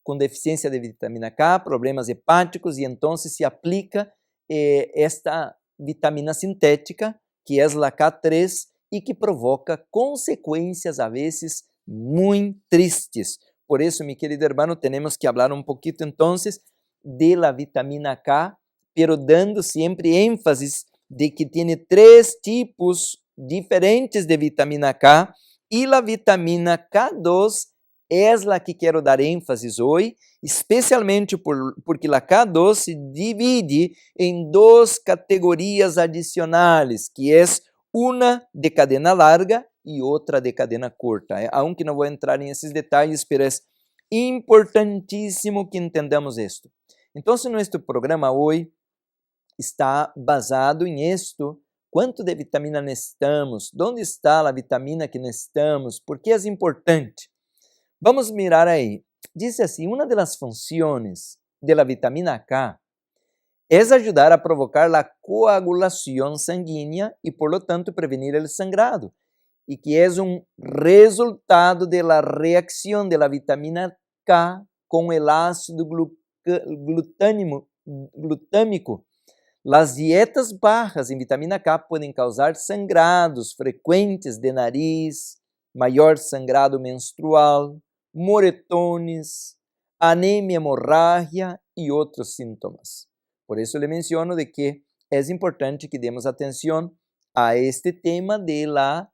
com deficiência de vitamina K, problemas hepáticos, e então se aplica esta vitamina sintética, que é a K3, e que provoca consequências, a vezes, muito tristes. Por isso, meu querido irmão, temos que falar um pouquinho, então, de la vitamina K, pero dando sempre ênfase de que tem 3 tipos diferentes de vitamina K, e a vitamina K2 é a que quero dar ênfase hoje, especialmente porque a K2 se divide em 2 categorias adicionais, que é uma de cadena larga e outra de cadena curta. Aunque não vou entrar nesses detalhes, pero é importantíssimo que entendamos isto. Então, nosso programa hoje está basado em isto. Quanto de vitamina necessitamos? Onde está a vitamina que necessitamos? Por que é importante? Vamos mirar aí. Diz assim, uma das funções da vitamina K é ajudar a provocar a coagulação sanguínea e, por lo tanto, prevenir o sangrado, e que é resultado da reação da vitamina K com o ácido glutâmico. As dietas bajas em vitamina K podem causar sangrados frequentes de nariz, maior sangrado menstrual, moretones, anemia hemorrágica e outros sintomas. Por isso, eu menciono de que é importante que demos atenção a este tema de la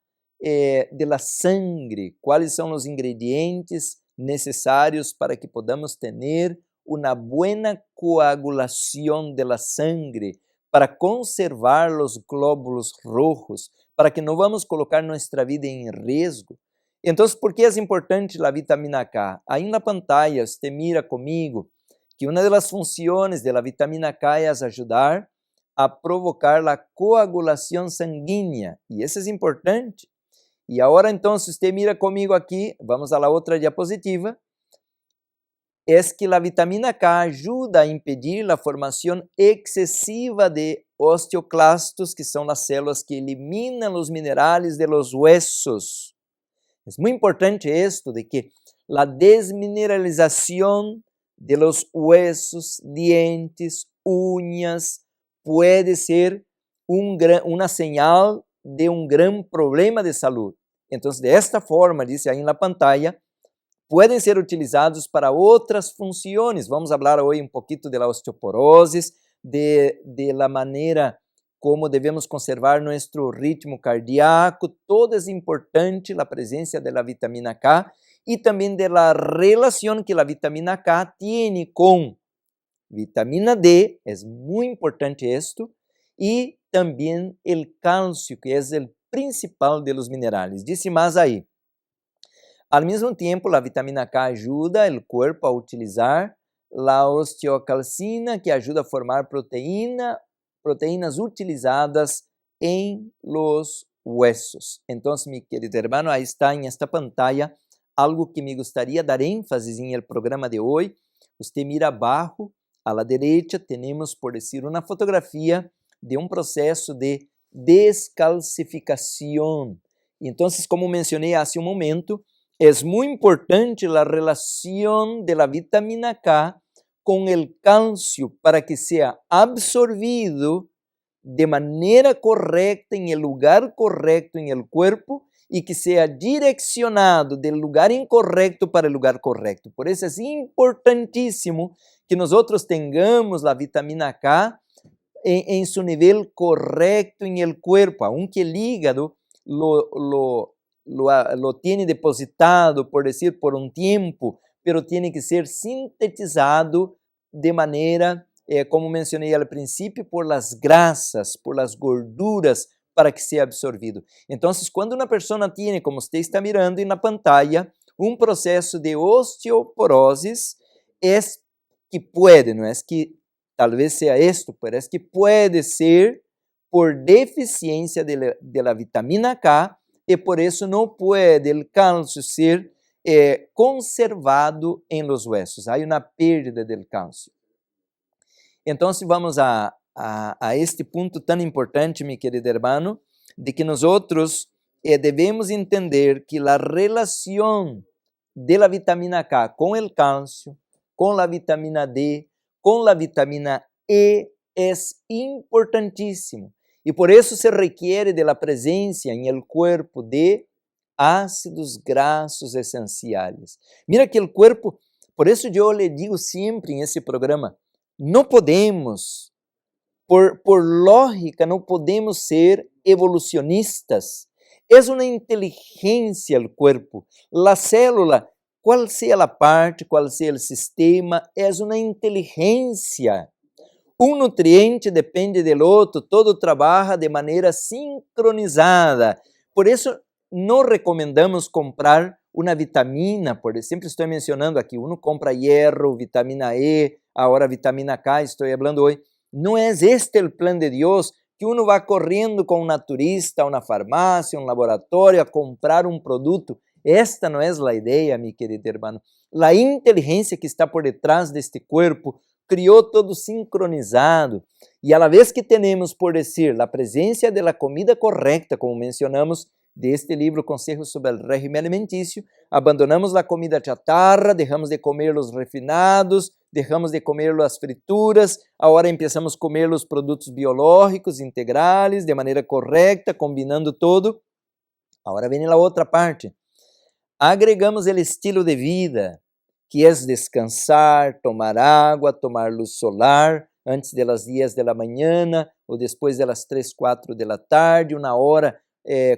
sangre, quais são os ingredientes necessários para que podamos ter uma boa coagulação de la sangre, para conservar os glóbulos rojos, para que não vamos colocar nossa vida em risco. Então, por que é importante a vitamina K? Aí na pantalla, você mira comigo que uma das funções da vitamina K é ajudar a provocar a coagulação sanguínea, e isso é importante. E agora, então, se você mira comigo aqui, vamos à outra diapositiva, é que a vitamina K ajuda a impedir a formação excessiva de osteoclastos, que são as células que eliminam os minerais de los huesos. É muito importante isto de que a desmineralização de los huesos, dientes, uñas, pode ser uma señal de gran problema de salud. Então, de esta forma, diz aí na pantalla, podem ser utilizados para outras funções. Vamos falar hoje pouquinho da osteoporose, de la maneira como devemos conservar nosso ritmo cardíaco. Todo é importante a presença da vitamina K e também da relação que a vitamina K tem com vitamina D, é muito importante isto, e também o cálcio, que é o principal de los minerais. Disse mais aí. Al mesmo tempo, a vitamina K ajuda o corpo a utilizar a osteocalcina, que ajuda a formar proteínas utilizadas em los huesos. Então, meu querido hermano, aí está em esta pantalla algo que me gostaria de dar ênfase em el programa de hoje. Você mira abaixo, à la derecha, temos, por dizer, uma fotografia de processo de descalcificação. Então, como mencionei há um momento, é muito importante a relação da vitamina K com o cálcio para que seja absorvido de maneira correta, em el lugar correto em el cuerpo, e que seja direcionado do lugar incorreto para o lugar correto. Por isso é importantíssimo que nós tenhamos a vitamina K em seu nível correto em el cuerpo, aunque el hígado lo tiene depositado, por decir, por tempo, pero tiene que ser sintetizado de maneira, como mencionei al princípio, por las grasas, por las gorduras, para que seja absorvido. Então, quando uma pessoa tem, como você está mirando na pantalla, processo de osteoporose, é que pode, não é que talvez seja isto, mas que pode ser por deficiência de la vitamina K, e por isso não pode o cálcio ser conservado em los huesos. Há uma perda del cálcio. Então, vamos a este ponto tão importante, meu querido hermano, de que nós devemos entender que a relação da vitamina K com o cálcio, com a vitamina D, com a vitamina E é importantíssimo. E por isso se requiere de la presença em el cuerpo de ácidos grasos essenciais. Mira que o cuerpo, por isso eu le digo sempre em esse programa, não podemos, por lógica, não podemos ser evolucionistas. É uma inteligência o cuerpo. A célula, qual seja a parte, qual seja o sistema, é uma inteligência. Nutriente depende do outro, todo trabalha de maneira sincronizada. Por isso, não recomendamos comprar uma vitamina, sempre estou mencionando aqui, compra hierro, vitamina E, agora vitamina K, estou falando hoje. Não é este o plano de Deus, que vai correndo com um naturista, uma farmácia, um laboratório a comprar produto. Esta não é a ideia, meu querido irmão. A inteligência que está por detrás deste corpo criou todo sincronizado. E a la vez que temos, por dizer, a presença da comida correta, como mencionamos, deste livro Conselhos sobre o Régimen Alimentício, abandonamos a comida chatarra, deixamos de comer os refinados, deixamos de comer as frituras, agora começamos a comer os produtos biológicos, integrais, de maneira correta, combinando todo. Agora vem a outra parte. Agregamos o estilo de vida, que é descansar, tomar água, tomar luz solar, antes das 10 da manhã, ou depois das 3, 4 da tarde, uma hora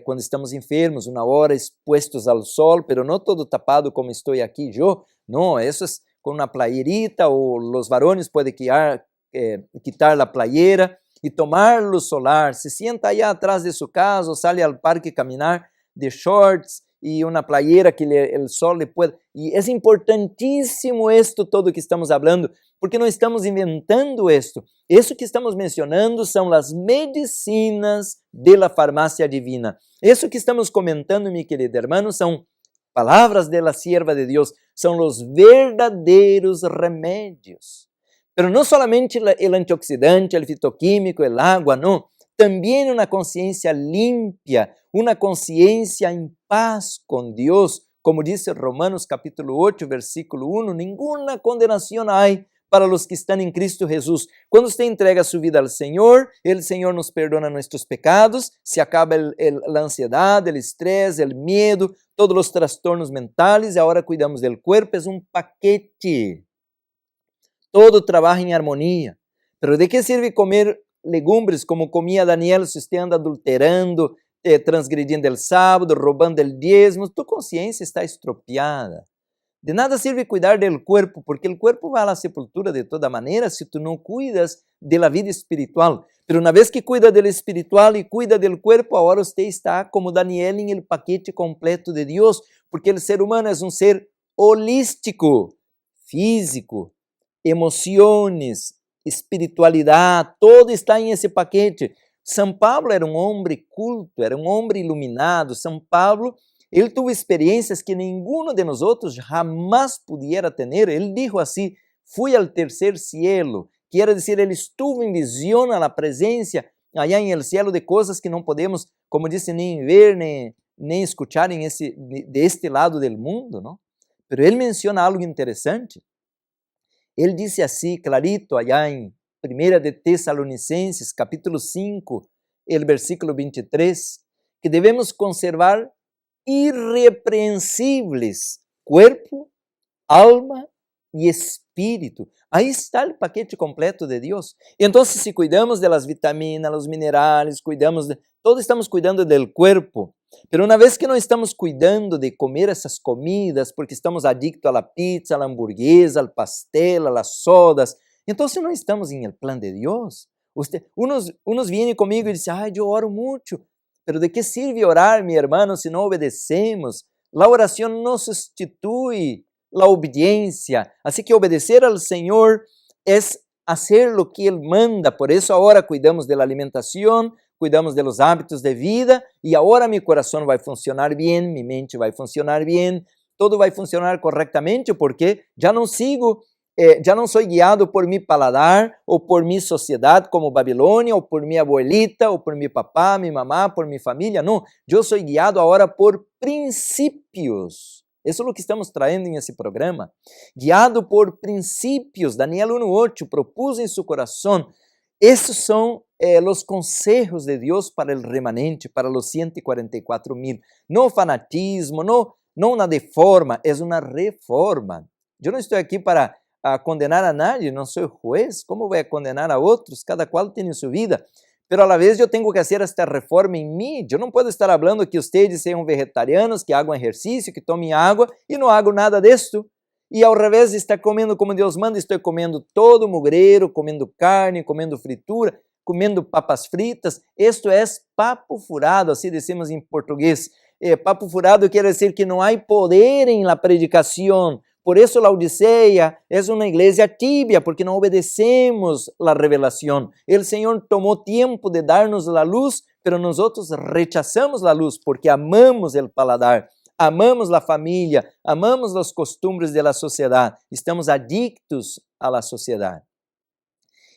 quando estamos enfermos, uma hora expostos ao sol, pero não todo tapado como estou aqui eu, não, isso é com uma playerita, ou os varones podem quitar a playera e tomar luz solar, se sienta aí atrás de sua casa, ou sai ao parque caminhar de shorts, e uma playera que o sol lhe pode... E é importantíssimo isto todo que estamos falando, porque não estamos inventando isto. Isso que estamos mencionando são as medicinas da farmácia divina. Isso que estamos comentando, meu querido irmão, são palavras da sierva de Deus, são os verdadeiros remédios. Pero não somente o antioxidante, o fitoquímico, o água, não. Também uma consciência limpia, uma consciência em paz com Deus, como diz Romanos capítulo 8, versículo 1, nenhuma condenação há para os que estão em Cristo Jesus. Quando você entrega sua vida ao Senhor, o Senhor nos perdona nossos pecados, se acaba a ansiedade, o estresse, o medo, todos os transtornos mentais, e agora cuidamos do corpo, é um paquete. Todo trabalha em harmonia. Pero de que serve comer legumbres como comia Daniel se você anda adulterando, transgredindo o sábado, roubando o dízimo? Tua consciência está estropiada. De nada serve cuidar do corpo, porque o corpo vai à sepultura de toda maneira se tu não cuidas da vida espiritual. Pero uma vez que cuida do espiritual e cuida do corpo, agora você está como Daniel em el paquete completo de Deus, porque o ser humano é um ser holístico, físico, emoções, espiritualidade, todo está em esse paquete. São Paulo era um homem culto, era um homem iluminado. São Paulo, ele teve experiências que nenhum de nós outros jamais pudiera ter. Ele disse assim: fui ao terceiro cielo, quer dizer, ele estuvo em visão na presença allá em el cielo de coisas que não podemos, como disse, nem ver, nem escuchar deste lado do mundo, não? Pero ele menciona algo interessante. Ele disse assim, clarito, allá em 1 de Tessalonicenses, capítulo 5, el versículo 23, que devemos conservar irrepreensíveis corpo, alma e espírito. Aí está o paquete completo de Deus. Então, se cuidamos das vitaminas, os minerais, todos estamos cuidando do corpo. Pero uma vez que não estamos cuidando de comer essas comidas, porque estamos adictos à pizza, à hamburguesa, ao pastel, às sodas, então não estamos em el plan de Deus. Unos vêm comigo e dizem: eu oro muito. Pero de que sirve orar, meu irmão, se não obedecemos? A oração não substitui a obediência. Assim que obedecer ao Senhor é fazer o que Ele manda. Por isso agora cuidamos da alimentação, cuidamos dos hábitos de vida, e agora meu coração vai funcionar bem, minha mente vai funcionar bem, todo vai funcionar corretamente, porque já não sou guiado por mi paladar, ou por mi sociedade como Babilônia, ou por minha abuelita, ou por mi papá, mi mamá, por mi família. Não, eu sou guiado agora por princípios. Isso é o que estamos trazendo em esse programa. Guiado por princípios. Daniel 1:8 propôs em seu coração. Esses são os conselhos de Deus para o remanente, para os 144,000. Não fanatismo, não uma deforma, é uma reforma. Eu não estou aqui para condenar a nadie, não sou juez, como vou condenar a outros? Cada qual tem sua vida. Pero a la vez eu tenho que fazer esta reforma em mim. Eu não posso estar falando que vocês sejam vegetarianos, que hagam exercício, que tomem água, e não hago nada disto. E ao revés de estar comendo como Deus manda, estou comendo todo mugreiro, comendo carne, comendo fritura, comendo papas fritas. Isto é papo furado, assim decimos em português. Papo furado quer dizer que não há poder em la predicação. Por isso Laodiceia é uma igreja tibia, porque não obedecemos a revelação. O Senhor tomou tempo de dar-nos a luz, pero nós outros rechazamos a luz, porque amamos o paladar, amamos a família, amamos os costumes da sociedade, estamos adictos à sociedade.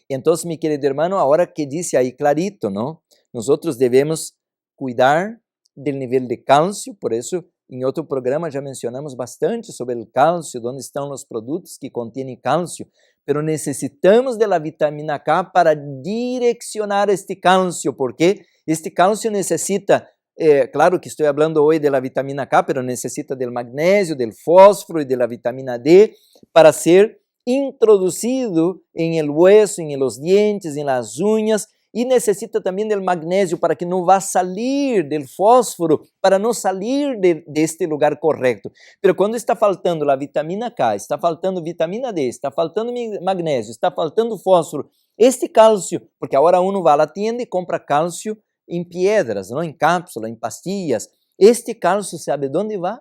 Então, meu querido irmão, agora que disse aí clarito, não? Nós devemos cuidar do nível de cálcio, por isso, em outro programa já mencionamos bastante sobre o cálcio, onde estão os produtos que contêm cálcio, pero necessitamos da vitamina K para direcionar este cálcio, porque este cálcio necessita, claro que estou falando hoje da vitamina K, pero necessita do magnésio, do fósforo e da vitamina D para ser introduzido em el hueso, em los dientes, em las uñas, e necessita também do magnésio para que não vá sair do fósforo, para não sair deste lugar correto. Mas quando está faltando a vitamina K, está faltando vitamina D, está faltando magnésio, está faltando fósforo, este cálcio, porque agora uno vai à tienda e compra cálcio em pedras, não? Em cápsula, em pastillas. Este cálcio, sabe de onde vai?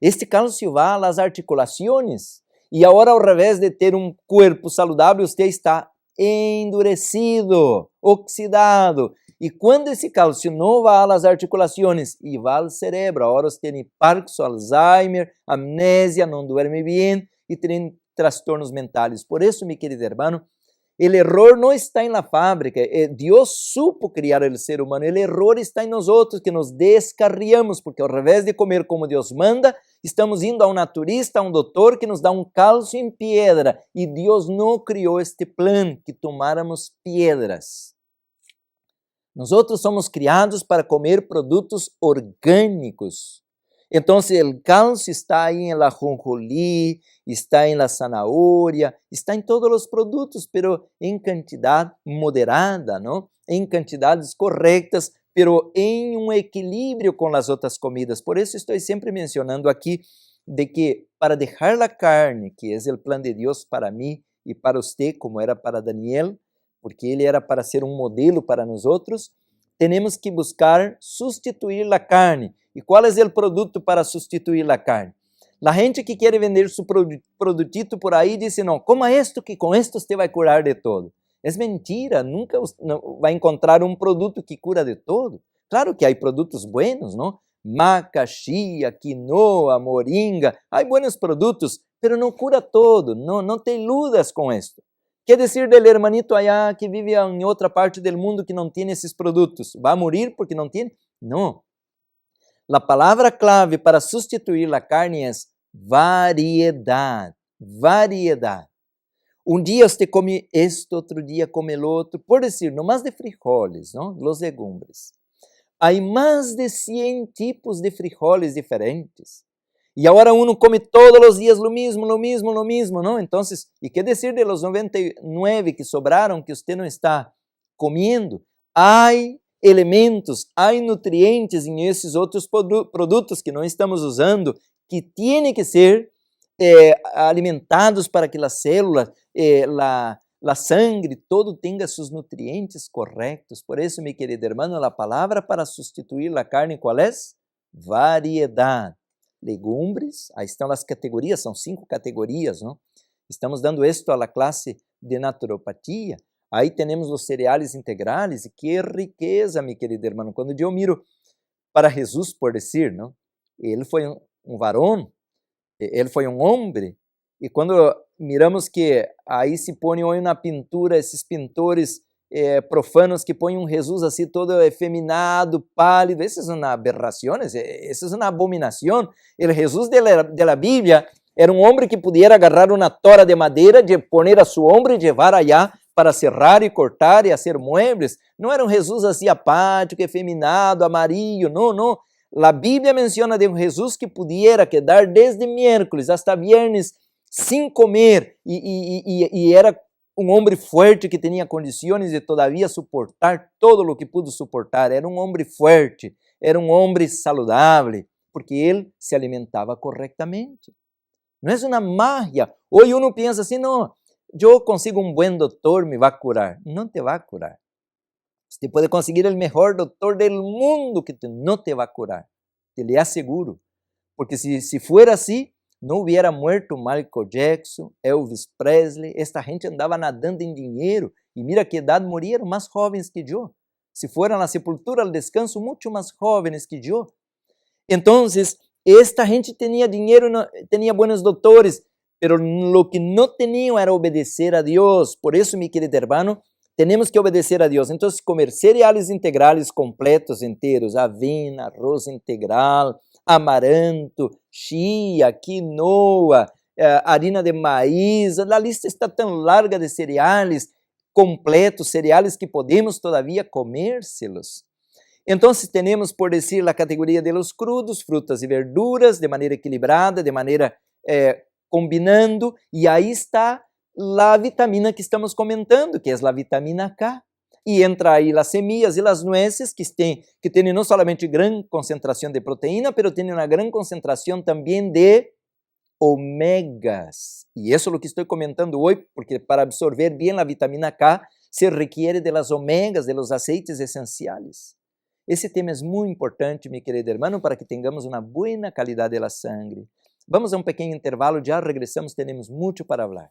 Este cálcio vai às articulações. E agora, ao invés de ter um corpo saudável, você está endurecido, oxidado. E quando esse cálcio não vai às articulações e vai ao cérebro, agora você tem Parkinson, Alzheimer, amnésia, não dorme bem e tem transtornos mentais. Por isso, meu querido irmão, o erro não está na fábrica. Deus supo criar o ser humano. O erro está em nós outros, que nos descarriamos, porque ao invés de comer como Deus manda, estamos indo a um naturista, a um doutor que nos dá um cálcio em pedra. E Deus não criou este plano, que tomáramos pedras. Nós outros somos criados para comer produtos orgânicos. Então, o cálcio está aí em la ajonjolí, está em la zanahoria, está em todos os produtos, pero em quantidade moderada, não? Em quantidades corretas, pero em um equilíbrio com as outras comidas. Por isso estou sempre mencionando aqui de que para deixar a carne, que é o plano de Deus para mim e para você, como era para Daniel, porque ele era para ser um modelo para nós outros, temos que buscar substituir a carne. E qual é o produto para substituir a carne? A gente que quer vender seu produtito por aí diz, não, coma isto que com isto você vai curar de todo. É mentira, nunca vai encontrar um produto que cura de todo. Claro que há produtos buenos, não? Maca, chia, quinoa, moringa, há bons produtos, mas não cura todo, não te iludas com isto. Quer dizer del hermanito allá que vive em outra parte do mundo que não tem esses produtos, vai morrer porque não tem? Não. A palavra clave para substituir a carne é variedade. Variedade. Um dia você come esto, outro dia come o outro. Por dizer, no mais de frijoles, não? Los legumbres. Há mais de 100 tipos de frijoles diferentes. E agora uno come todos os dias lo mismo, não? Então, e que dizer de los 99 que sobraram que você não está comendo? Há elementos, há nutrientes em esses outros produtos que não estamos usando, que têm que ser alimentados para que as células, a sangre, todo tenha seus nutrientes corretos. Por isso, meu querido irmão, a palavra para substituir a carne, qual é? Variedade. Legumbres, aí estão as categorias, são 5 categorias, não? Estamos dando isto à classe de naturopatia. Aí temos os cereais integrais, e que riqueza, meu querido irmão. Quando eu miro para Jesus, por dizer, não? Ele foi um varão, ele foi um homem, e quando miramos que aí se põe hoje na pintura esses pintores profanos que põem um Jesus assim todo efeminado, pálido, isso é uma aberração, isso é uma abominação. O Jesus de la Bíblia era um homem que pudiera agarrar uma tora de madeira, de poner a seu ombro e levar allá para serrar e cortar e fazer muebles. Não era um Jesus assim apático, efeminado, amarillo, não. A Bíblia menciona de um Jesus que pudiera quedar desde miércoles hasta viernes sem comer e era um homem forte que tinha condições de todavia suportar todo o que pudo suportar. Era um homem forte, era um homem saudável, porque ele se alimentava corretamente. Não é uma magia. Hoje uno pensa assim, não, eu consigo um bom doutor, me vai curar. Não te vai curar. Você pode conseguir o melhor doutor do mundo que não te vai curar. Te lhe asseguro. Porque se for assim, não hubiera muerto Michael Jackson, Elvis Presley, esta gente andava nadando em dinheiro, e mira que idade morreram, mais jovens que eu. Se foram à sepultura, ao descanso, muito mais jovens que eu. Então, Esta gente tinha dinheiro, tinha bons doutores, pero lo que não tinham era obedecer a Deus. Por isso, meu querido irmão, temos que obedecer a Deus. Então, comer cereais integrais completos, inteiros, avena, arroz integral, amaranto, chia, quinoa, harina de maíz, a lista está tão larga de cereais completos, cereais que podemos todavia comérselos. Então, temos, por dizer, a categoria de los crudos, frutas e verduras, de maneira equilibrada, de maneira combinando, e aí está a vitamina que estamos comentando, que é a vitamina K. E entra aí as semillas e as nueces, que têm não somente grande concentração de proteína, mas têm uma grande concentração também de omegas. E isso é o que estou comentando hoje, porque para absorver bem a vitamina K se requiere de las omegas, de los aceites essenciais. Esse tema é muito importante, meu querido irmão, para que tenhamos uma boa qualidade da sangre. Vamos a um pequeno intervalo, já regressamos, temos muito para falar.